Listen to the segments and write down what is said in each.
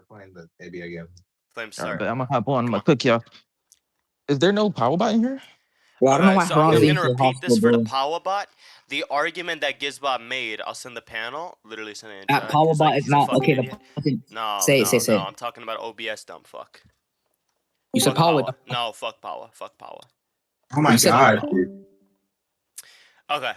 We're playing the ABA game. Flame start. But I'm gonna hop on. I'm gonna cook y'all. Is there no power bot in here? Well, I don't know why So I'm Haram's gonna repeat this for the bro. power bot. The argument that Gizbot made, I'll send the panel. Literally send it in That chat. power 'cause, bot like, is he's a not fucking okay. idiot. No, Say it. I'm talking about OBS, dumb fuck. You said Fuck power. No, fuck power. Fuck power. Oh my You said god. Okay.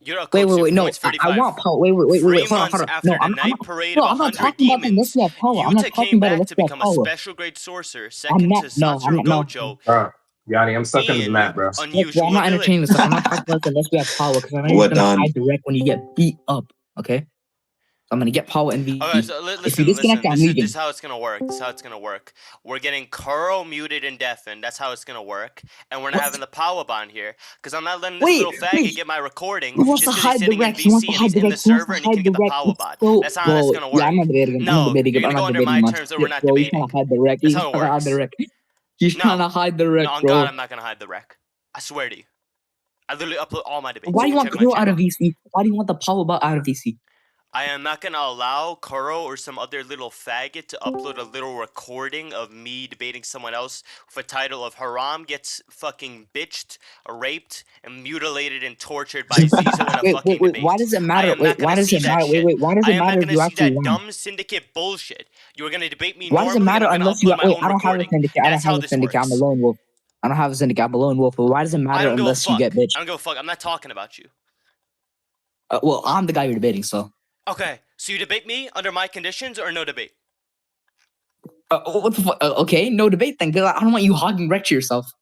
You're a Wait. No, points I 35. want power. Wait. 3 Hold on. months after No, the I'm night parade no, of I'm not 100 talking about the demons, Lesbian power. I'm not Yuta talking came about back to Lesbian become a power. special grade sorcerer, second to No, Satoru no. Gojo. Bro, Yanni, I'm stuck in the In map, bro. unusual I'm not entertaining this stuff. I'm not talking about the Lesbian power because I know you're gonna hide the wreck when you get beat up. Okay. I'm gonna get power and Okay, so listen. This is how it's gonna work. We're getting Kuro muted and deafened. That's how it's gonna work. And we're not having the power bond here. Because I'm not letting this little faggot get my recording. He wants to hide the wreck. He wants to hide the wreck. He wants to hide the wreck. That's how that's gonna work. Yeah, I'm not debating. No, you're gonna go under my terms or we're not debating. He's trying to hide the wreck. That's how it works. He's trying to hide the wreck, No, on bro. God, I'm not gonna hide the wreck. I swear to you. I literally upload all my debates. Why do you want Kuro out of VC? Why do you want the power bot out of VC? I am not gonna allow Kuro or some other little faggot to upload a little recording of me debating someone else with a title of Haram gets fucking bitched, raped, and mutilated and tortured by Zizo in a fucking debate. Why does it matter? Why does it matter? Why does it matter if you actually won? Dumb syndicate bullshit. You are gonna debate me. Why does it matter unless you? Wait, I don't have a syndicate. I don't have a syndicate. I'm a lone wolf. I don't have a syndicate. I'm a lone wolf. But why does it matter unless you get bitched? I don't give a fuck. I'm not talking about you. Well, I'm the guy you're debating, so. Okay, so you debate me under my conditions or no debate? What the fuck? Okay, no debate then. I don't want you hogging wreck to yourself.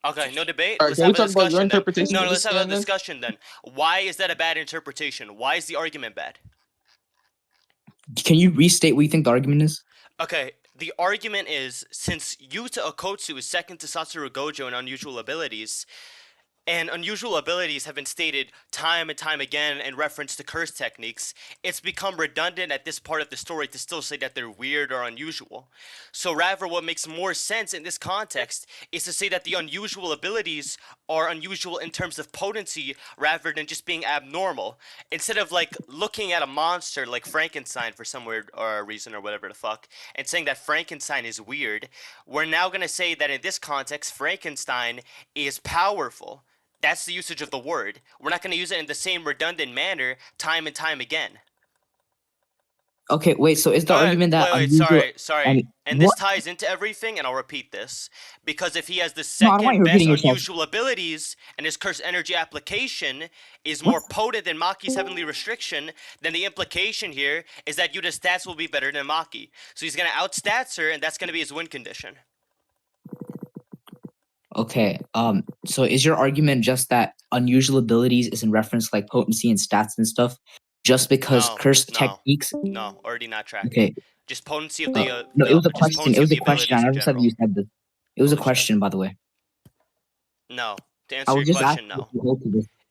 Okay, no debate. Right, let's have a talk about your discussion interpretation then. No, of let's this have a stand then? discussion then. Why is that a bad interpretation? Why is the argument bad? Can you restate what you think the argument is? Okay, the argument is, since Yuta Okotsu is second to Satoru Gojo in unusual abilities, and unusual abilities have been stated time and time again in reference to curse techniques, it's become redundant at this part of the story to still say that they're weird or unusual. So rather, what makes more sense in this context is to say that the unusual abilities are unusual in terms of potency rather than just being abnormal. Instead of like looking at a monster like Frankenstein for some weird reason or whatever the fuck, and saying that Frankenstein is weird, we're now gonna say that in this context, Frankenstein is powerful. That's the usage of the word. We're not going to use it in the same redundant manner time and time again. Okay, wait, so is the argument that... Sorry. And this ties into everything, and I'll repeat this. Because if he has the second best unusual abilities, and his curse energy application is more potent than Maki's heavenly restriction, then the implication here is that Yuta's stats will be better than Maki. So he's going to outstats her, and that's going to be his win condition. Okay, so is your argument just that unusual abilities is in reference like potency and stats and stuff, just because cursed techniques? No, already not tracking. Okay. Just potency of the... no, it was a question. It was a question. I never said you said this. It was a question, by the way. No, to answer your question, no.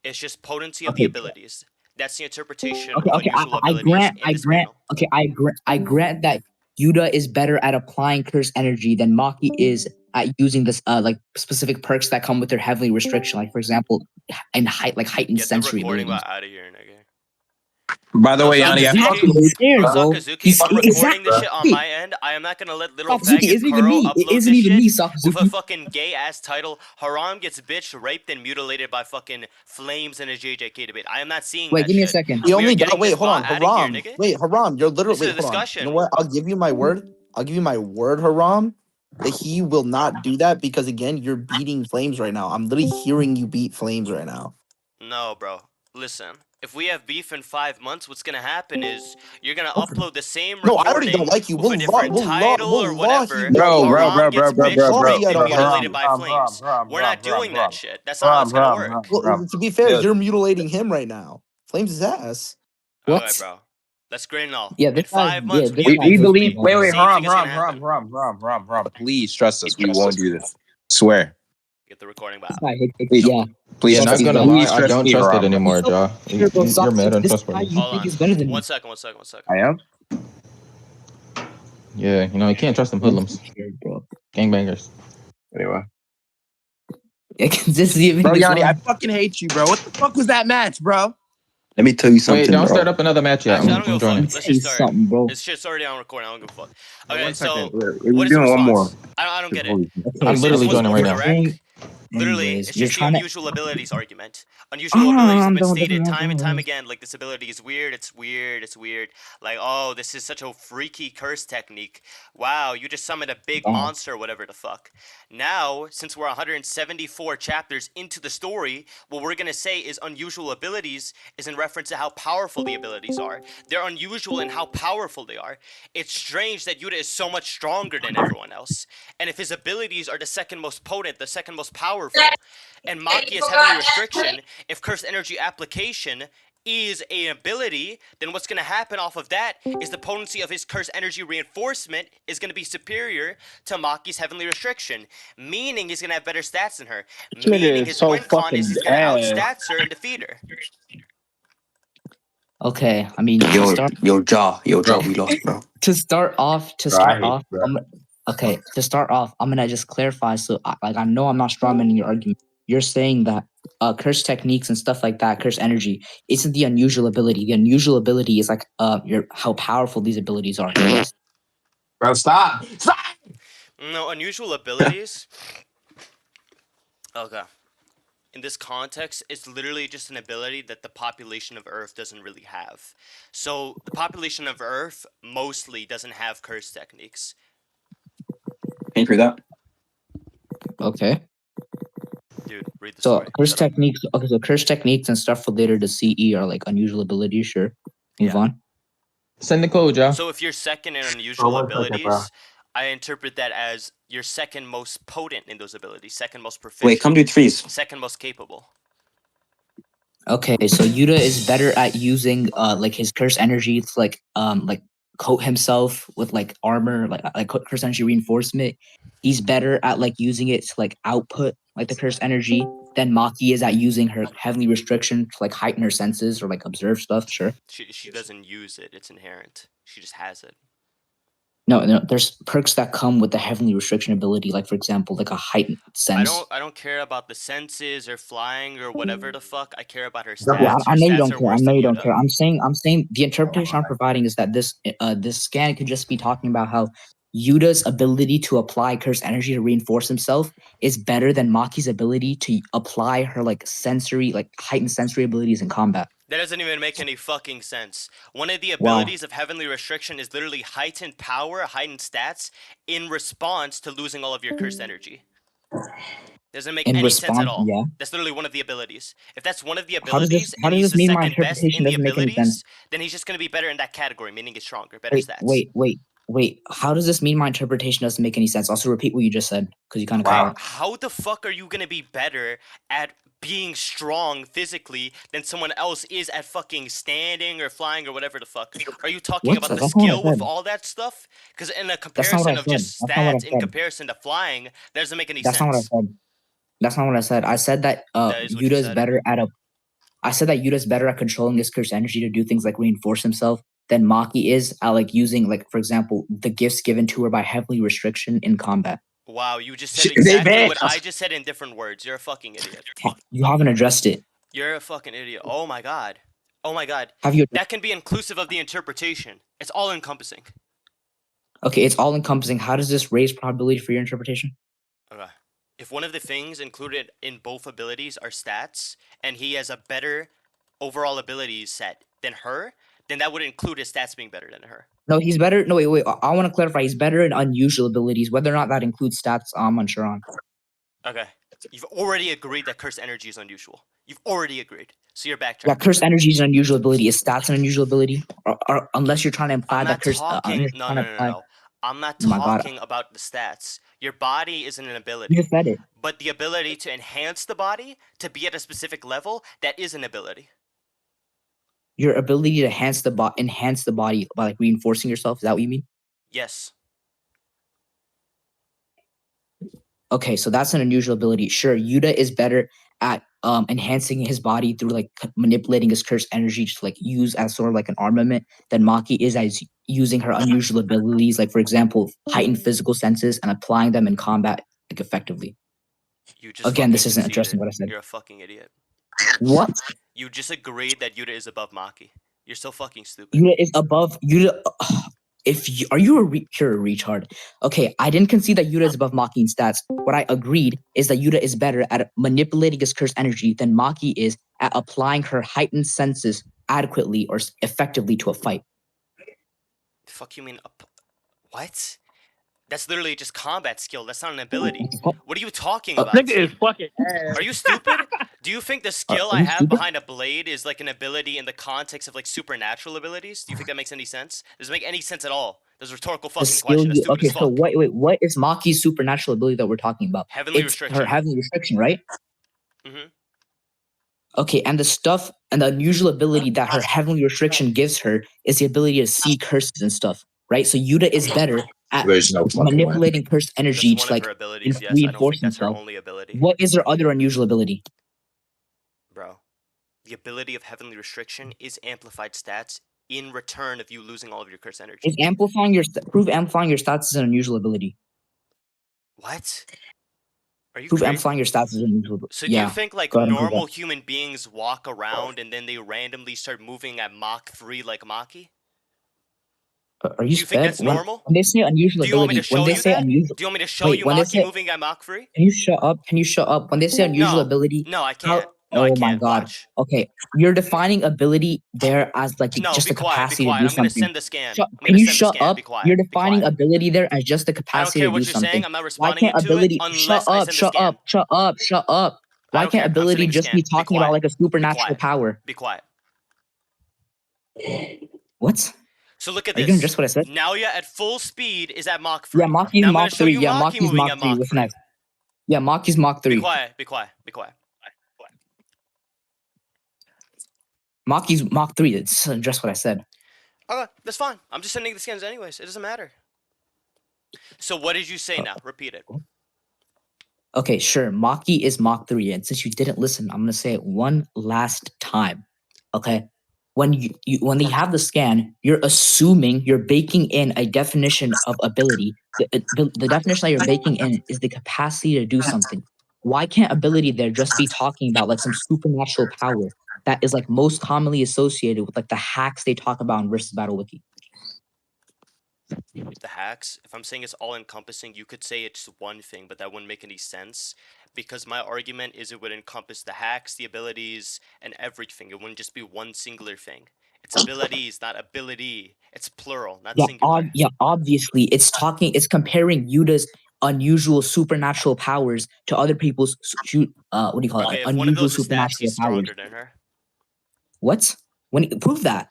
It's just potency of the abilities. That's the interpretation of unusual abilities in this panel. Okay, I grant that Yuta is better at applying curse energy than Maki is at using this like specific perks that come with their heavily restriction, like for example, and heightened sensory abilities. Out of here, nigga. By the way, Yanni, Sakazuki, if I'm recording this shit on my end, I am not gonna let little faggot Kuro upload this shit with a fucking gay-ass title. Haram gets bitched, raped, and mutilated by fucking flames in a JJK debate. I am not seeing that shit. Wait, give me a second. Wait, hold on, Haram. Wait, Haram, you're literally... Wait, hold on. You know what? I'll give you my word, Haram, that he will not do that because, again, you're beating flames right now. I'm literally hearing you beat flames right now. No, bro. Listen. If we have beef in 5 months, what's gonna happen is you're gonna upload the same recording. No, I already don't like you. With a different title or whatever. Bro. Mutilated by flames. We're not doing that shit. That's not how it's gonna work. Well, to be fair, you're mutilating him right now. Flames his ass. Alright, bro. That's great and all. Yeah, in 5 months, we believe. Wait, Haram. Please trust us. We won't do this. Swear. Get the recording back. Please. Not gonna lie, I don't trust it anymore, Jaw. You're mad untrustworthy. Hold on. One second. I am? Yeah, you can't trust them hoodlums. Gangbangers. Anyway. Bro, Yanni, I fucking hate you, bro. What the fuck was that match, bro? Let me tell you something, Wait, don't bro. start up another match yet. Actually, I I'm don't give a joining. fuck. Let's Say just start. something, bro. It's just already on recording. I don't give a fuck. Wait, Okay, 1 so second. what We're is the doing one more. response? I don't get it. Holy shit. Okay, I'm This literally was joining right now. incorrect. Literally, Anyways, it's you're just the trying to. unusual abilities argument. Unusual abilities have I'm been done with this stated one, time and bro. time again. Like, this ability is weird, it's weird, it's weird. Like, oh, this is such a freaky curse technique. Wow, you just summoned a big monster or whatever the fuck. Now, since we're 174 chapters into the story, what we're gonna say is unusual abilities is in reference to how powerful the abilities are. They're unusual in how powerful they are. It's strange that Yuta is so much stronger than everyone else. And if his abilities are the second most potent, the second most powerful, and Maki is Heavenly Restriction, if Cursed Energy Application is an ability, then what's going to happen off of that is the potency of his Cursed Energy Reinforcement is going to be superior to Maki's Heavenly Restriction, meaning he's going to have better stats than her, meaning his win con is he's going to outstats her and defeat her. Okay, I mean, Yo, Jaw, we lost, bro. to start off, Bro, I hate that. to start off, I'm gonna just clarify. So, I know I'm not strawmanning your argument. You're saying that curse techniques and stuff like that, curse energy, isn't the unusual ability. The unusual ability is like how powerful these abilities are. Yes. Bro, stop. Stop. No, unusual abilities. Okay. In this context, it's literally just an ability that the population of Earth doesn't really have. So the population of Earth mostly doesn't have curse techniques. Can you hear that? Okay. Dude, read the So story. curse Shut up. techniques. Okay, so curse techniques and stuff related to CE are like unusual abilities. Sure. Move Yeah. on. Send the code, Joe. So if you're second in unusual 1 second, bro. abilities, I interpret that as you're second most potent in those abilities, second most proficient, Wait, come do threes. second most capable. Okay, so Yuta is better at using like his curse energy to like coat himself with like armor, like curse energy reinforcement. He's better at like using it to like output like the curse energy than Maki is at using her heavenly restriction to like heighten her senses or like observe stuff. Sure. She doesn't use it, it's inherent. She just has it. No, there's perks that come with the heavenly restriction ability, like for example, like a heightened sense. I don't care about the senses or flying or whatever the fuck. I care about her Yeah, Yeah, stats. I Her know you stats don't are care. I worse know than you don't Yuta. care. I'm saying the interpretation I'm providing is that this scan could just be talking about how Yuta's ability to apply curse energy to reinforce himself is better than Maki's ability to apply her like sensory, like heightened sensory abilities in combat. That doesn't even make any fucking sense. One of the Why? abilities of Heavenly Restriction is literally heightened power, heightened stats in response to losing all of your cursed energy. Doesn't make In any sense at response, all. yeah. That's literally one of the abilities. If that's one of the How does abilities how and does he's this the mean my second best interpretation in the doesn't make any sense? abilities, then he's just going to be better in that category, meaning he's stronger, better stats. Wait. How does this mean my interpretation doesn't make any sense? Also, repeat what you just said because you kind of cut out. How the fuck are you going to be better at being strong physically than someone else is at fucking standing or flying or whatever the fuck? Are you talking What? about the That's not what I skill with said. all that stuff? Because in a That's not what I comparison of said. just That's not what I stats in said. comparison to flying, that doesn't make any That's not what I sense. said. That's not what I said. I said that That is what you Yuta's said. better at I said that Yuta's better at controlling his curse energy to do things like reinforce himself than Maki is at like using like for example the gifts given to her by heavily restriction in combat. Wow, you just said exactly what I just said in different words. You're a fucking idiot. You haven't addressed it. You're a fucking idiot. Oh my god. Oh my god. Have you? That can be inclusive of the interpretation. It's all encompassing. Okay, it's all encompassing. How does this raise probability for your interpretation? Okay. If one of the things included in both abilities are stats, and he has a better overall abilities set than her, then that would include his stats being better than her. No, he's better. No, wait. I want to clarify. He's better in unusual abilities. Whether or not that includes stats, I'm unsure on. Okay. You've already agreed that curse energy is unusual. You've already agreed. So you're backtracking. Yeah, curse energy is an unusual ability. Is stats an unusual ability? Or unless you're trying to imply I'm that not curse. talking. No. I'm not Oh my God. talking about the stats. Your body isn't an ability. You just said it. But the ability to enhance the body to be at a specific level, that is an ability. Your ability to enhance the body by like reinforcing yourself. Is that what you mean? Yes. Okay, so that's an unusual ability. Sure, Yuta is better at enhancing his body through like manipulating his cursed energy to like use as sort of like an armament than Maki is as using her unusual abilities, like for example, heightened physical senses and applying them in combat like effectively. You just Again, this fucking isn't conceded. addressing what I said. You're a fucking idiot. What? You just agreed that Yuta is above Maki. You're so fucking stupid. Yuta is above Yuta. Are you pure retard? Okay, I didn't concede that Yuta is above Maki in stats. What I agreed is that Yuta is better at manipulating his cursed energy than Maki is at applying her heightened senses adequately or effectively to a fight. The fuck you mean? What? That's literally just combat skill. That's not an ability. What are you talking about? Nigga is fucking ass. Are you stupid? Do you think the skill I have behind a blade is like an ability in the context of like supernatural abilities? Do you think that makes any sense? Doesn't make any sense at all. That's a rhetorical fucking question. That's stupid Okay, as fuck. so wait, what is Maki's supernatural ability that we're talking about? Heavenly It's restriction. her heavenly restriction, right? Mm-hmm. Okay, and the stuff and the unusual ability that her heavenly restriction gives her is the ability to see curses and stuff, right? So Yuta is better at There's no fucking way. manipulating cursed energy That's to one of like her abilities. Yes, I don't reinforce think that's her himself. only ability. What is her other unusual ability? Bro, the ability of heavenly restriction is amplified stats in return of you losing all of your curse energy. Is amplifying your stats is an unusual ability. What? Are you Prove crazy? amplifying your stats is an unusual ability. So do you think like go ahead and prove normal that. human beings walk around and then they randomly start moving at Mach 3 like Maki? Are you Do you think that's when, normal? When they say unusual Do you want me ability, to when show they you say that? unusual, Do you want me to show wait, you when they Maki say, moving at Mach 3? can you shut up? Can you shut up? When they say unusual No. ability, No, I can't. No, oh I my can't. god. Watch. Okay, you're defining ability there as like No, just be the quiet, be capacity to quiet. do I'm gonna something. send the scan. Shut, I'm can gonna you send the shut scan. up? Be quiet. You're Be defining quiet. ability there as just the I don't capacity care to do what you're something. saying. I'm not Why responding can't to it ability unless shut I up? send the Shut scan. up! Shut up! Shut up! I Why don't can't care. I'm ability sending the just scan. be talking about quiet. like a supernatural quiet. power? Be quiet. What? So look at Are you gonna this. address what I said? Naoya at full speed is at Mach 3. Yeah, Maki's Now I'm gonna Mach show 3. you Yeah, Maki Maki's moving Mach at 3. Mach What's 3. next? Yeah, Maki's Mach 3. Be quiet. Be quiet. Be quiet. Maki's Mach 3. It's address what I said. Okay, that's fine. I'm just sending the scans anyways. It doesn't matter. So what did you say now? Repeat it. Okay, sure. Maki is Mach 3. And since you didn't listen, I'm gonna say it one last time. Okay. When when they have the scan, you're assuming you're baking in a definition of ability. The definition that you're baking in is the capacity to do something. Why can't ability there just be talking about like some supernatural power that is like most commonly associated with like the hacks they talk about in Versus Battle Wiki? The hacks, if I'm saying it's all encompassing, you could say it's one thing, but that wouldn't make any sense because my argument is it would encompass the hacks, the abilities, and everything. It wouldn't just be one singular thing. It's abilities, not ability. It's plural, not singular. Obviously, it's comparing Yuta's unusual supernatural powers to other people's what do you call Okay, it? if one of Unusual those is stats, supernatural he's powers. stronger than her. What? Prove that.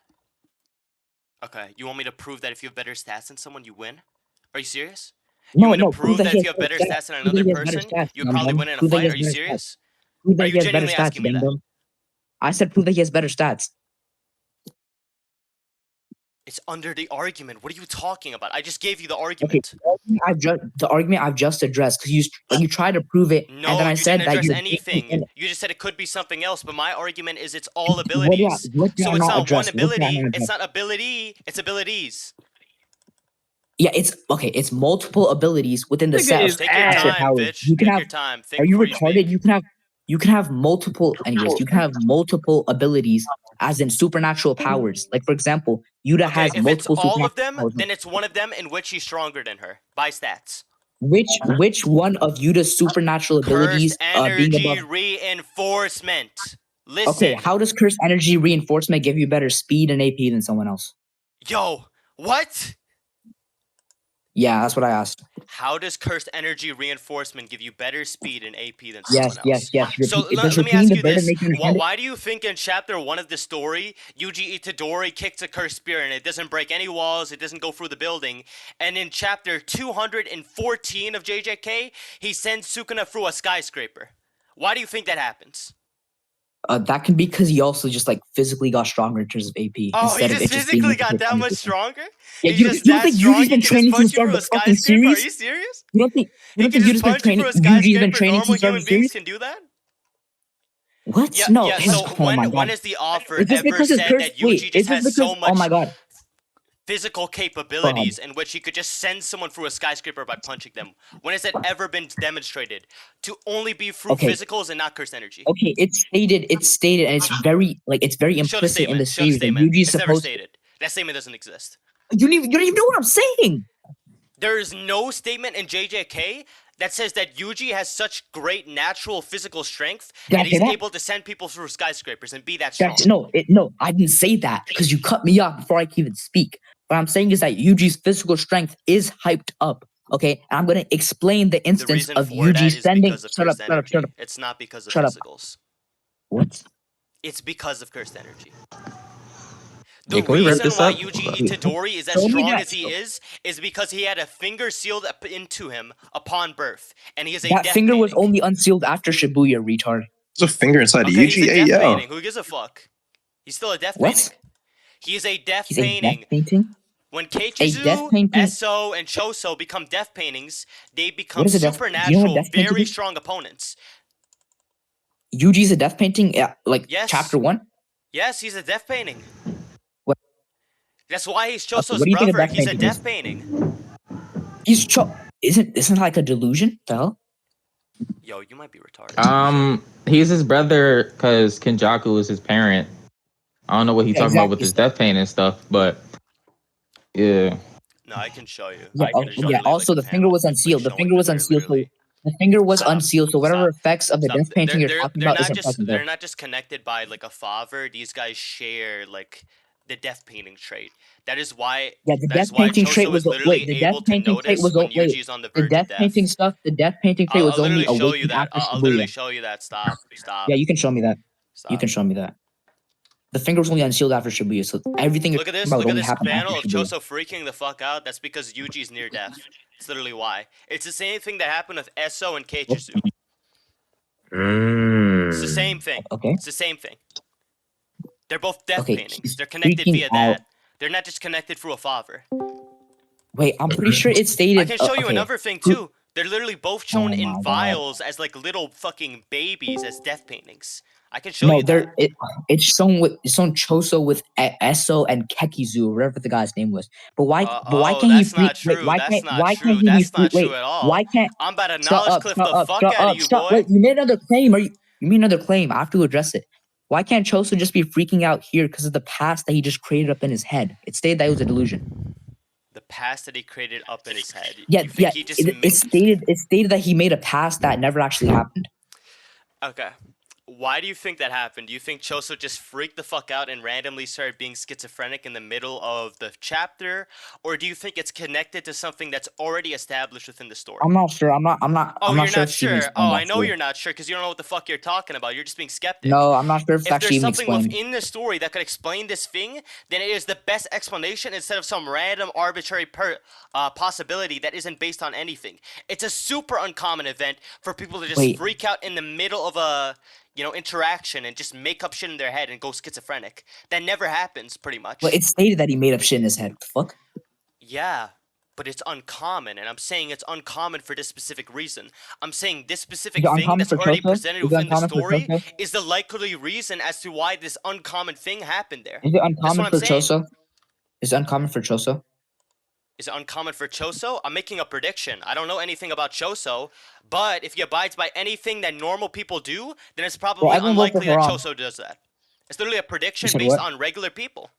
Okay, you want me to prove that if you have better stats than someone, you win? Are you serious? No, want me to no. prove that he if you have better stats than another person, you would probably win in a Prove that he fight? has Are you better serious? Prove that Are he you has better genuinely stats, asking me that? Dum-dum. I said prove that he has better stats. It's under the argument. What are you talking about? I just gave you the Okay, argument. the argument I've just addressed because you tried to prove it, No, and then I you said didn't that address you're anything. You just said it could be something else, but my argument is it's all abilities. what did So I it's not not address? one What did I ability. not It's address? not ability. It's abilities. Yeah, it's okay. It's multiple abilities within the Nigga set of is Take your ass. time, powers. bitch. You can Take have. your time. Think Are you before you retarded? speak. You can have multiple. Anyways, you can have multiple abilities, as in supernatural powers. Like for example, Yuta Okay, has if it's multiple all of supernatural them, powers. then it's one of them in which he's stronger than her by stats. Which one of Yuta's supernatural abilities Cursed being energy above? reinforcement. Okay, Listen. how does cursed energy reinforcement give you better speed and AP than someone else? Yo, what? Yeah, that's what I asked. How does cursed energy reinforcement give you better speed and AP than someone Yes. else? So Does let me repeating ask the you burden this. make you understand it? Why do you think in chapter 1 of the story, Yuji Itadori kicks a cursed spear and it doesn't break any walls, it doesn't go through the building, and in chapter 214 of JJK, he sends Sukuna through a skyscraper? Why do you think that happens? That can be because he also just like physically got stronger in terms of AP. Oh, he instead of just it just being physically like got that much energy. stronger? Yeah, He's you just don't that think strong Yuji's he been can just training since punch the you start through of a the fucking skyscraper? Are series? you serious? You don't think He can Yuji's just been punch you through a training? Yuji's been skyscraper. training Normal since the start of human the beings series? can do that? What? Yeah, No. yeah. So Oh my when god. is the author Is this ever because his said curse? that Wait, Yuji is just this has because? so much? Oh my god. physical capabilities in which he could just send someone through a skyscraper by punching them. When has that ever been demonstrated? To only be through physicals and not cursed energy. Okay, it's stated, and it's very Show the implicit in the statement. Show the series. That statement. Yuji's It's never supposed. stated. That statement doesn't exist. You don't even know what I'm saying. There is no statement in JJK that says that Yuji has such great natural physical strength that he's able to send people through skyscrapers and be that strong. No, I didn't say that because you cut me off before I can even speak. What I'm saying is that Yuji's physical strength is hyped up. Okay, and I'm gonna explain the instance of Yuji sending. Shut up. It's not because of Shut up. physicals. What? It's because of cursed energy. Yeah, The can we wrap reason this why up? Yuji Itadori is as strong as he is because he had a finger sealed up into him upon birth, and he is a That death finger was painting. only unsealed after Shibuya, retard. There's a finger inside of Okay, he's Yuji. a Hey, death yo. painting. Who gives a fuck? He's still a death What? painting. He is a death He's a painting. death painting. When death Keiichizu, painting- Eso, and Choso become death paintings, they become What is a death- supernatural, do you know what death painting very is? strong opponents. Yuji's a death painting. Yes. Chapter 1. Yes, he's a death painting. What? That's why he's Okay, Choso's what do you think a brother. death He's a painting death is? painting. Isn't like a delusion? The hell? Yo, you might be retarded. He's his brother because Kenjaku is his parent. I don't know what he's talking about with his death pain and stuff, but yeah. No, I can show you. Yeah. There's literally, Also, like, the a finger was panel, unsealed. The showing finger was that they're unsealed. So literally- the finger was Stop. unsealed. So whatever Stop. effects of the Stop. death painting you're talking about isn't present there. They're not just connected by like a father. These guys share like the death painting trait. That is why. Yeah, the that death is why painting trait Choso was is literally the death able to painting trait notice was when Yuji's on the the verge death of death. painting stuff. The death painting trait was I'll only literally show you awakened that. after I'll literally Shibuya. show you that. Stop. Yeah, you can show me that. Stop. You can show me that. The finger was only unsealed after Shibuya, so everything Look at this. about Look at only this happened panel after of Shibuya. Choso freaking the fuck out. That's because Yuji's near death. It's literally why. It's the same thing that happened with Eso and Keiichizu. It's the same thing. Okay. It's the same thing. They're both death Okay, paintings. he's They're connected freaking via out. that. They're not just connected through a father. Wait, I'm pretty sure it stated. I can show you okay. another thing too. They're literally both shown Oh my in God. vials as like little fucking babies as death paintings. I can show you that. It's shown Choso with Eso and Kekizu, whatever the guy's name was. But why? But why can't he that's not freak? Wait, true. why That's can't? not Why true. can't he be That's not freak? true Wait, at all. why can't? I'm about to Shut knowledge up! cliff Shut the up! fuck Shut out of up! you, Shut. boy. Wait, you made another claim. You made another claim. I have to address it. Why can't Choso just be freaking out here because of the past that he just created up in his head? It stated that it was a delusion. The past that he created up in his head. Yeah, You think he just it stated that he made a past that never actually happened. Okay. Why do you think that happened? Do you think Choso just freaked the fuck out and randomly started being schizophrenic in the middle of the chapter? Or do you think it's connected to something that's already established within the story? I'm not sure. I'm not you're sure not if Steven sure. explained Oh, that I know to you. you're not sure because you don't know what the fuck you're talking about. You're just being skeptic. No, I'm not sure if it's If actually there's even something explained. within the story that could explain this thing, then it is the best explanation instead of some random arbitrary possibility that isn't based on anything. It's a super uncommon event for people to just freak out in the middle of a interaction and just make up shit in their head and go schizophrenic. That never happens, pretty much. Well, it stated that he made up shit in his head. What the fuck? Yeah, but it's uncommon, and I'm saying it's uncommon for this specific reason. I'm saying this specific thing that's already presented within the story is the likely reason as to why this uncommon thing happened there. Is it uncommon for saying. Choso? Is it uncommon for Choso? Is it uncommon for Choso? I'm making a prediction. I don't know anything about Choso, but if he abides by anything that normal people do, then it's probably unlikely that Choso does that. It's literally a prediction based on regular people.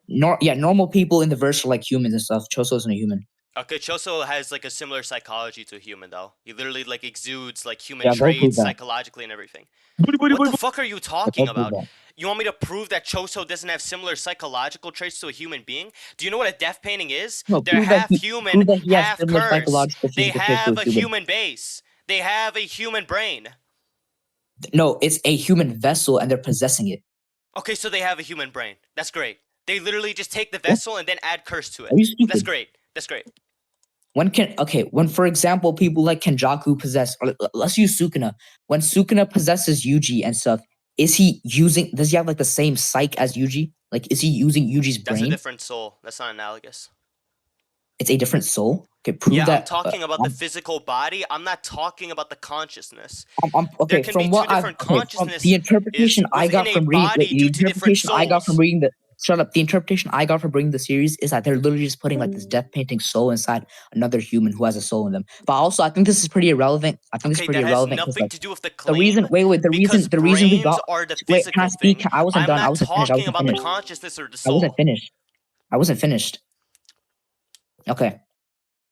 Normal people in the verse are like humans and stuff. Choso isn't a human. Okay, Choso has like a similar psychology to a human though. He literally like exudes like human traits psychologically and everything. What the fuck are you talking about? You want me to prove that Choso doesn't have similar psychological traits to a human being? Do you know what a death painting is? No, They're half human, half cursed. They have a human base. They have a human brain. No, it's a human vessel and they're possessing it. Okay, so they have a human brain. That's great. They literally just take the vessel and then add curse to it. Are you stupid? That's great. That's great. When for example people like Kenjaku possess, or let's use Sukuna. When Sukuna possesses Yuji and stuff, does he have like the same psyche as Yuji? Like, is he using Yuji's brain? That's a different soul. That's not analogous. It's a different soul? Okay, prove that. I'm talking about the physical body. I'm not talking about the consciousness. Okay, there can be two different consciousnesses. The interpretation I got from reading the shut up. The interpretation I got for bringing the series is that they're literally just putting like this death painting soul inside another human who has a soul in them. But also, I think this is pretty irrelevant. I think this is Okay, pretty that has irrelevant because nothing like to do with the the claim. reason. Wait. Because The reason we brains got. are the Wait, can I physical speak? thing. I wasn't I'm done. I not wasn't finished. I talking wasn't about the finished. consciousness or the I wasn't soul. finished. I wasn't finished. Okay.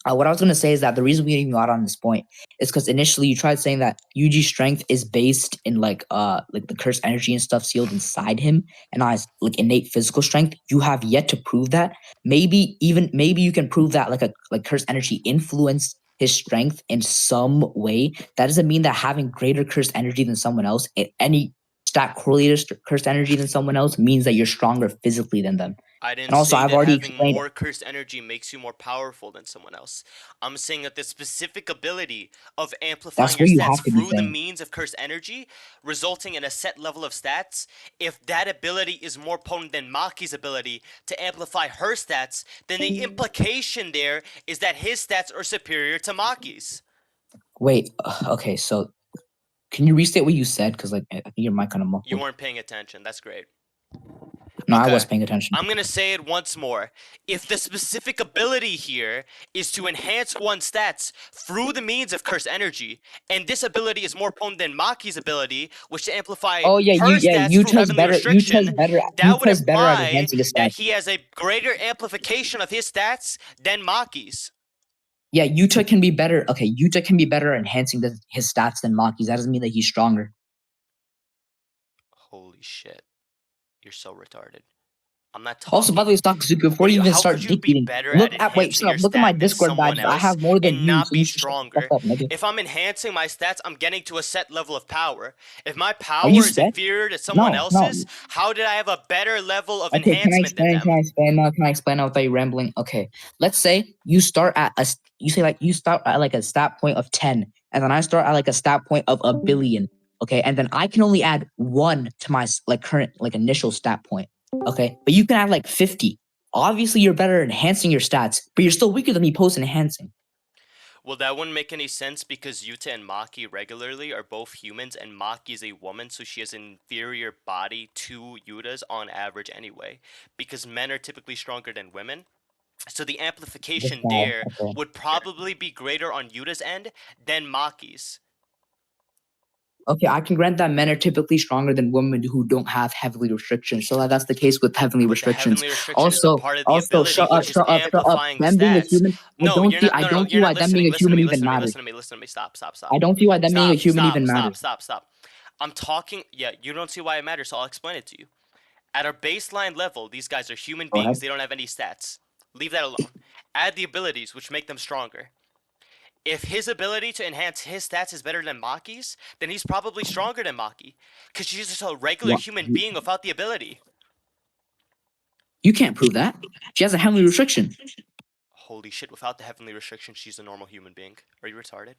What I was gonna say is that the reason we even got on this point is because initially you tried saying that Yuji's strength is based in like the cursed energy and stuff sealed inside him, and not his like innate physical strength. You have yet to prove that. Maybe you can prove that like cursed energy influenced his strength in some way. That doesn't mean that having greater cursed energy than someone else, any stat correlated to cursed energy than someone else, means that you're stronger physically than them. I didn't And also, say I've that already having explained. more cursed energy makes you more powerful than someone else. I'm saying that the specific ability of amplifying That's your what you stats have to be through the saying. means of cursed energy, resulting in a set level of stats, if that ability is more potent than Maki's ability to amplify her stats, then the implication there is that his stats are superior to Maki's. Wait, okay, so can you restate what you said? Because like I think your mic kind of muffled. You weren't paying attention. That's great. No, I Okay. was paying attention. I'm gonna say it once more. If the specific ability here is to enhance one's stats through the means of cursed energy, and this ability is more potent than Maki's ability, which to amplify Oh yeah, her stats through Utah's heavenly better. restriction, that would Utah's better at imply enhancing his that stats. he has a greater amplification of his stats than Maki's. Yeah, Yuta can be better. Okay, Yuta can be better at enhancing his stats than Maki's. That doesn't mean that he's stronger. Holy shit. You're so retarded. I'm not talking. Also, by the way, Sakazuki, before you even How start could you be dictating, better look at at wait, enhancing shut your up. Look at my stat than Discord someone badges. I else have more than and you, not so be you should shut the stronger? fuck up, nigga. If I'm enhancing my stats, I'm getting to a set level of power. If my power Are you is spec? inferior to someone No. else's, how did I have a better level of Okay, enhancement than them? Can I explain now? Can I explain now without you rambling? Okay, let's say you start at you start at like a stat point of 10, and then I start at like a stat point of 1,000,000,000. Okay, and then I can only add 1 to my like current like initial stat point. Okay, but you can add like 50. Obviously, you're better at enhancing your stats, but you're still weaker than me post enhancing. Well, that wouldn't make any sense because Yuta and Maki regularly are both humans, and Maki is a woman, so she has an inferior body to Yuta's on average anyway. Because men are typically stronger than women. So the amplification there Okay. would probably be greater on Yuta's end than Maki's. Okay, I can grant that men are typically stronger than women who don't have heavenly restrictions. So that's the case with heavenly But the restrictions. heavenly restriction is a part of the ability, Shut up, which is amplifying Them being a stats. human, No, you're not. I No, don't see you're why not them being listening. a Listen to human me. even Listen to me. matters. Listen to me. Listen to me. Stop. I don't see why them being a human even matters. Stop. I'm talking. Yeah, you don't see why it matters, so I'll explain it to you. At our baseline level, these guys are human Go ahead. beings. They don't have any stats. Leave that alone. Add the abilities, which make them stronger. If his ability to enhance his stats is better than Maki's, then he's probably stronger than Maki. Because she's just a regular human being without the ability. You can't prove that. She has a heavenly restriction. Holy shit, without the heavenly restriction, she's a normal human being. Are you retarded?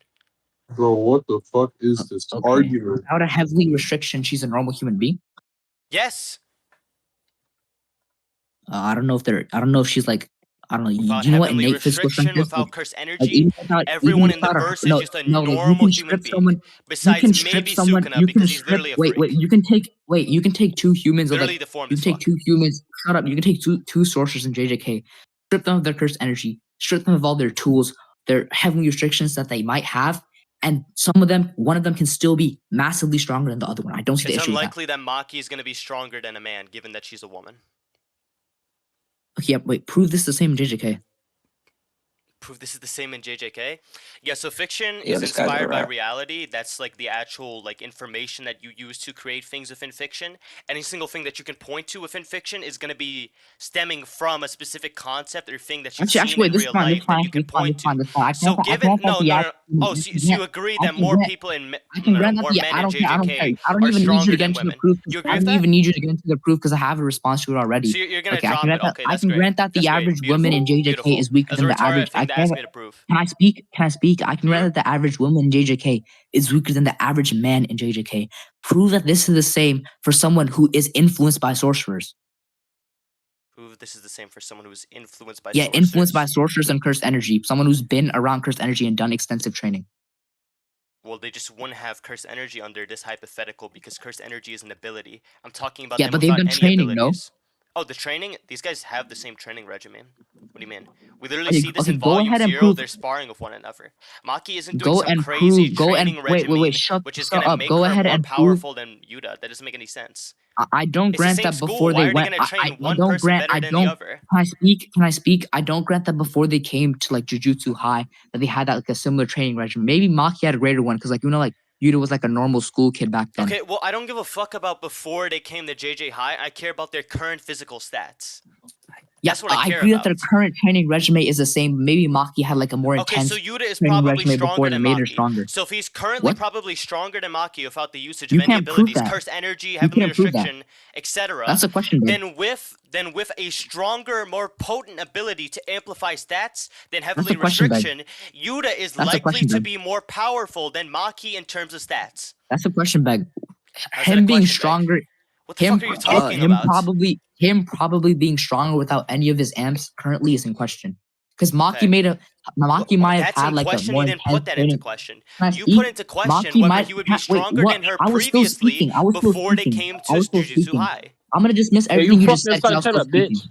Bro, what the fuck is this argument? Without a heavenly restriction, she's a normal human being. Yes! I don't know if she's like, I don't know. Without You know what heavenly innate physical strength restriction, is? without cursed Like, energy, everyone in the verse is just a normal human being. Besides maybe Sukuna, because he's literally a freak. You can take 2 humans Literally of like, deformed you as can take fuck. 2 humans. Shut up. You can take two sorcerers in JJK, strip them of their cursed energy, strip them of all their tools, their heavenly restrictions that they might have, and one of them can still be massively stronger than the other one. I don't see the It's issue with that. unlikely that Maki is going to be stronger than a man, given that she's a woman. Okay, yeah, wait, prove this the same in JJK. Prove this is the same in JJK? Yeah, so fiction Yeah, is this guy's inspired by alright. reality. That's like the actual like information that you use to create things within fiction. Any single thing that you can point to within fiction is going to be stemming from a specific concept or thing that you've seen Wait, in this is real fine. life that you can point to. So given no. Oh, so you agree that more people in more men in JJK are even need you stronger to get than into the women? proof. You I agree with don't that? even need you to get into the proof because I have a response to it already. So you're gonna Okay, drop it. Okay, I that's can great. grant that the That's great. average Beautiful. woman in JJK Beautiful. is weaker As a than the retarded average. thing to ask me to prove. Can I speak? I can grant that the average woman in JJK is weaker than the average man in JJK. Prove that this is the same for someone who is influenced by sorcerers. Prove this is the same for someone who is influenced by Yeah, influenced by sorcerers and cursed energy. Someone who's been around cursed energy and done extensive training. Well, they just wouldn't have cursed energy under this hypothetical because cursed energy is an ability. I'm talking about Yeah, them but they've without done any training, no? abilities. Oh, the training? These guys have the same training regimen. What do you mean? We literally Okay, see this okay, in go Volume ahead and 0. prove. They're sparring with one another. Maki isn't doing Go some and crazy prove. Go and training wait. regimen, Shut which is shut gonna up. make Go her ahead more and prove. powerful than Yuta. That doesn't make any sense. I don't It's the grant same that school. before Why they are they went. gonna train I one don't person grant. better I than the don't. other? Can I speak? Can I speak? I don't grant that before they came to like Jujutsu High that they had that like a similar training regimen. Maybe Maki had a greater one because like like Yuta was like a normal school kid back then. Okay, well, I don't give a fuck about before they came to JJ High. I care about their current physical stats. Yeah, That's what I care agree that about. their current training regimen is the same. Maybe Maki had like a more Okay, so intense Yuta is training probably regimen before stronger that than made her Maki. stronger. So if he's currently What? probably stronger than Maki without the usage of You any can't prove abilities, that. curse energy, You heavenly can't prove that. restriction, etc., That's a question, bro. then with a stronger, more potent ability to amplify stats than That's heavenly a question, bro. restriction, Yuta is That's a likely question, to bro. be more powerful than Maki in terms of stats. That's a question, bag. How's that a Him being question, Beck? stronger. What the fuck are you talking Him about? probably being stronger without any of his amps currently is in question. Because Okay. Maki might have That's had in like a question. more You didn't intense put that into training. question. Can I You put speak? into question Maki whether might he would be wait. stronger What? than her I was still previously speaking. I was still before they speaking. came I to was still Jujutsu speaking. High. I'm gonna dismiss Hey, everything you you just fucking said because I son, was shut still up, speaking. bitch.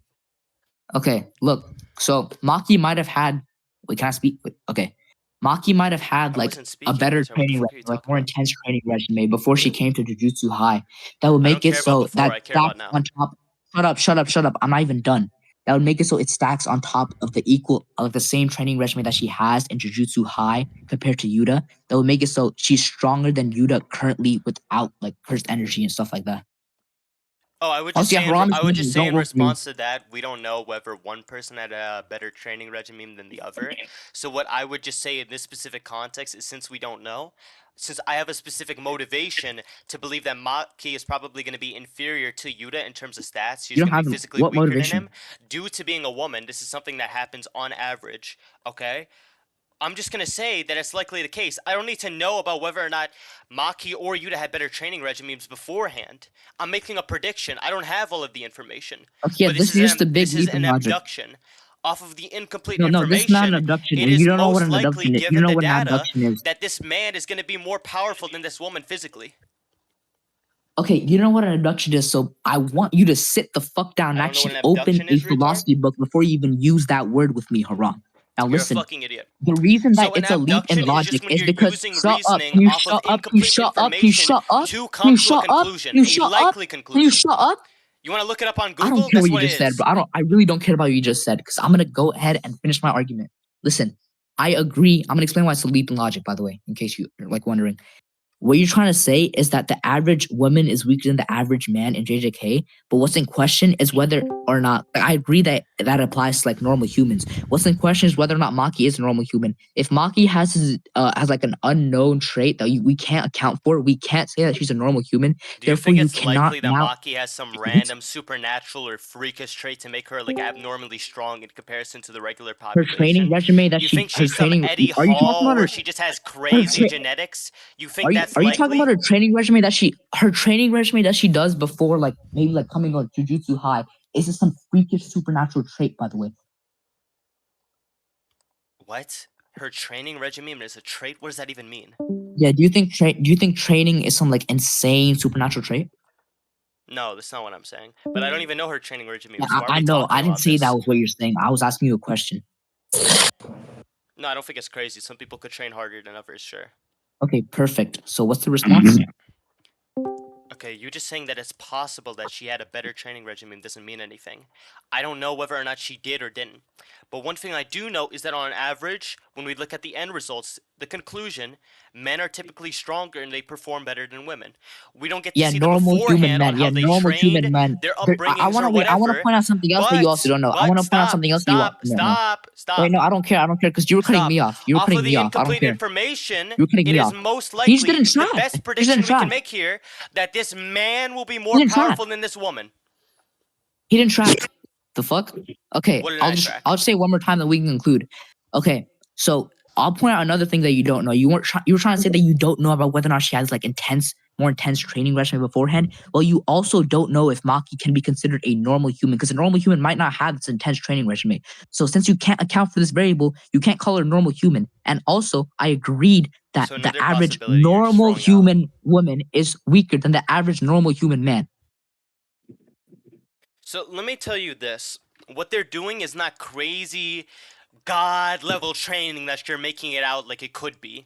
Okay, look. So Maki might have had. Wait, can I speak? Wait, okay. Maki might have had I like wasn't a speaking. better What the training fuck are you regimen, like talking more about? intense training regimen before she came to Jujutsu High. That would I don't make it care about so before. that I care about stacks now. on top. Shut up. I'm not even done. That would make it so it stacks on top of the same training regimen that she has in Jujutsu High compared to Yuta. That would make it so she's stronger than Yuta currently without like cursed energy and stuff like that. Oh, I would Oh, just yeah, say Haram is I would just mentioned. say Don't in roast me. response to that, we don't know whether one person had a better training regimen than the other. So what I would just say in this specific context is since we don't know, since I have a specific motivation to believe that Maki is probably going to be inferior to Yuta in terms of stats, she's You don't going to have be physically what weaker motivation? than him due to being a woman. This is something that happens on average, okay? I'm just gonna say that it's likely the case. I don't need to know about whether or not Maki or Yuta had better training regimens beforehand. I'm making a prediction. I don't have all of the information. Okay, But this is just a big this is leap in an logic. abduction. Off of the incomplete No, this is not an information, abduction, it and you is don't know what most an likely, abduction is. You don't given know the what an data, abduction is. that this man is gonna be more powerful than this woman physically. Okay, you know what an abduction is, so I want you to sit the fuck down and I don't know what actually an open abduction a is, retard. philosophy book before you even use that word with me, Haram. Now You're a listen, fucking idiot. the reason that So an it's a leap in abduction is logic just when is you're because using shut up. reasoning Can you off of shut up? Can you incomplete shut up? Can you information shut up? to Can come you to a shut up? conclusion, Can you a shut up? likely Can you conclusion. shut up? You want to look it up on I don't Google? care That's what you what just it said, is. bro. I really don't care about what you just said because I'm gonna go ahead and finish my argument. Listen, I agree. I'm gonna explain why it's a leap in logic, by the way, in case you're like wondering. What you're trying to say is that the average woman is weaker than the average man in JJK, but what's in question is whether or not I agree that that applies to like normal humans. What's in question is whether or not Maki is a normal human. If Maki has like an unknown trait that we can't account for, we can't say that she's a normal human. Do you Therefore, think you it's cannot likely that now. Maki has some random supernatural or freakish trait to make her like abnormally strong in comparison to the regular Her training population? resume that You she think her she's some training. Eddie Are you talking Hall about where her? she just has Her crazy tra- genetics? You think that's are you talking about likely? her training regimen that she does before like maybe like coming on Jujutsu High? Is this some freakish supernatural trait, by the way? What? Her training regimen is a trait? What does that even mean? Yeah, do you think training is some like insane supernatural trait? No, that's not what I'm saying. But I don't even know her training regimen, Yeah, so why are I we know. talking I didn't about say that this? was what you're saying. I was asking you a question. No, I don't think it's crazy. Some people could train harder than others, sure. Okay, perfect. So what's the response? Okay, you just saying that it's possible that she had a better training regimen doesn't mean anything. I don't know whether or not she did or didn't. But one thing I do know is that on average, when we look at the end results, the conclusion, men are typically stronger and they perform better than women. We don't get to Yeah, see the normal human beforehand on men. how Yeah, they normal human trained, men. their I upbringings want or to wait. I want to whatever. point out something else that you also don't know. I want to point out Stop, something else that you stop, don't know. stop, Wait, stop. no, I don't care. I don't care because you were cutting Stop. me off. You were Off cutting of me the off. I don't incomplete care. information, You were cutting it me is off. most He just likely didn't the try. best He just prediction didn't we can try. make here that this man will be He more didn't try. powerful than this woman. He didn't try. The fuck? Okay, What did I track? I'll just say one more time that we can conclude. Okay, so I'll point out another thing that you don't know. You were trying to say that you don't know about whether or not she has like more intense training regimen beforehand. Well, you also don't know if Maki can be considered a normal human because a normal human might not have this intense training regimen. So since you can't account for this variable, you can't call her a normal human. And also, I agreed that So the another average possibility you're just normal throwing out. human woman is weaker than the average normal human man. So let me tell you this. What they're doing is not crazy god level training that you're making it out like it could be.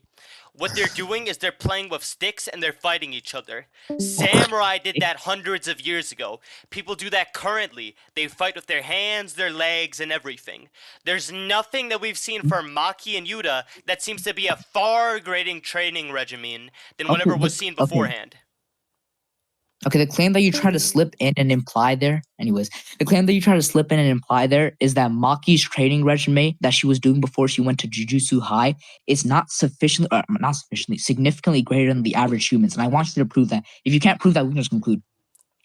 What they're doing is they're playing with sticks and they're fighting each other. Samurai did that hundreds of years ago. People do that currently. They fight with their hands, their legs, and everything. There's nothing that we've seen from Maki and Yuta that seems to be a far greater training regimen than whatever was seen beforehand. Okay, the claim that you try to slip in and imply there, the claim that you try to slip in and imply there is that Maki's training regimen that she was doing before she went to Jujutsu High is not significantly greater than the average humans. And I want you to prove that. If you can't prove that, we can just conclude.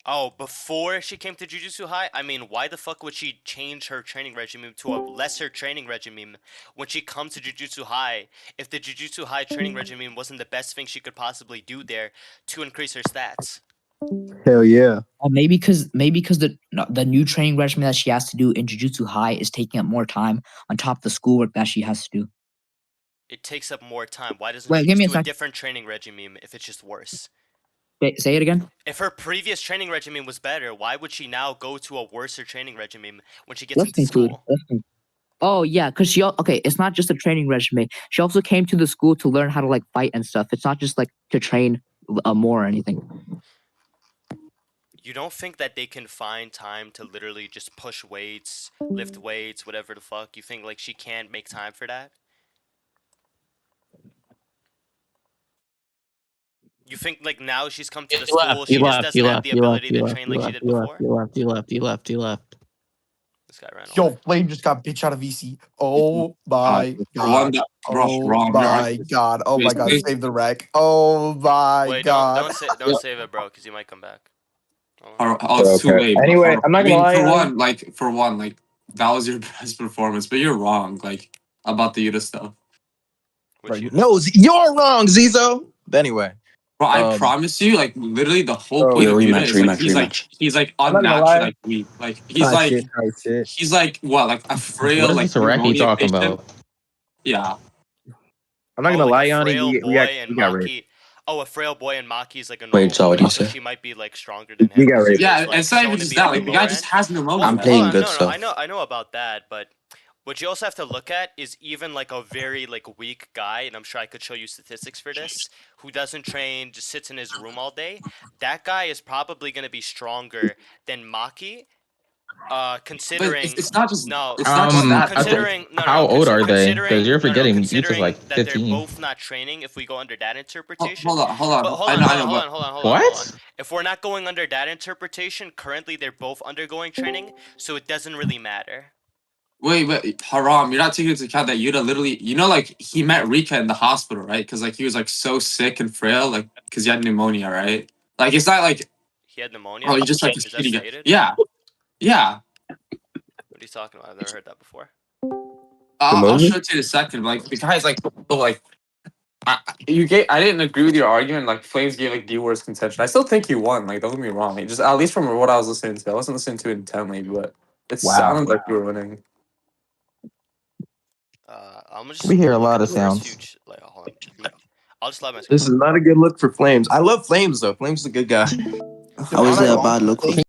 Oh, before she came to Jujutsu High? I mean, why the fuck would she change her training regimen to a lesser training regimen when she comes to Jujutsu High if the Jujutsu High training regimen wasn't the best thing she could possibly do there to increase her stats? Hell yeah. Maybe because the new training regimen that she has to do in Jujutsu High is taking up more time on top of the schoolwork that she has to do. It takes up more time. Why doesn't Wait, she give me just a do a sec. different training regimen if it's just worse? Say it again. If her previous training regimen was better, why would she now go to a worser training regimen when she gets Let's into conclude. school? Oh yeah, because it's not just a training regimen. She also came to the school to learn how to like fight and stuff. It's not just like to train more or anything. You don't think that they can find time to literally just push weights, lift weights, whatever the fuck? You think like she can't make time for that? You think like now she's come to the school, she just doesn't have the ability to train like she did before? You left. This guy ran Yo, away. Flame just got bitch out of VC. Oh my For one, god. that, bro, Oh wrong. my god. Oh my god. Save the wreck. Oh my Wait, god. don't save it, bro, because you might come back. Oh, it's too Okay. late. Anyway, I'm not I gonna mean, lie. for one, like that was your best performance, but you're wrong, like about the Yuta stuff. Which you No, you're wrong, Zizo. But anyway, Bro, I promise you, like literally the whole Oh, point yeah, of Yuta rematch, is like rematch. he's like I'm not gonna unnaturally lie. like weak. Like he's like what, like a frail, What is like this Iraqi pneumonia talking patient. about? Yeah. I'm not Oh, gonna like lie, a Yanni. frail We boy got and raped. Maki. Oh, a frail boy and Maki is like a Wait, normal so what do woman, you so say? she might be like stronger than We him. got So raped. there's Yeah, like it's not even shown to just be on that. the Like the lower guy end. just has pneumonia. Well, I'm man. playing hold on, good no, stuff. I know about that, but what you also have to look at is even like a very like weak guy, and I'm sure I could show you statistics for this, who doesn't train, just sits in his room all day. That guy is probably going to be stronger than Maki. But Considering it's not just no, it's not just that. Though. considering How old are they? Because you're forgetting Yuta's considering like that they're 15. both not training. If we go under that interpretation, Hold on. but hold I on, know, hold I on, know, hold but on, hold on, hold on, hold on. What? If we're not going under that interpretation, currently they're both undergoing training, so it doesn't really matter. wait, Haram, you're not taking into account that Yuta literally, like he met Rika in the hospital, right? Because like he was like so sick and frail, like because he had pneumonia, right? Like it's not like He had pneumonia. oh, he just like Is is that shitty guy. stated? Yeah. What are you talking about? I've never heard that before. I'll movie? show it to you in a second. But, like the guy's like so, like I didn't agree with your argument. Like Flames gave like the worst contention. I still think you won. Like don't get me wrong. It just at least from what I was listening to, I wasn't listening to it intently, but it sounded like you were winning. I'm just We hear a look lot at of the first sounds. few. Like, hold on. I'll just let my screen. This is not a good look for Flames. I love Flames though. Flames is a good guy. How is it a bad look? Unironically,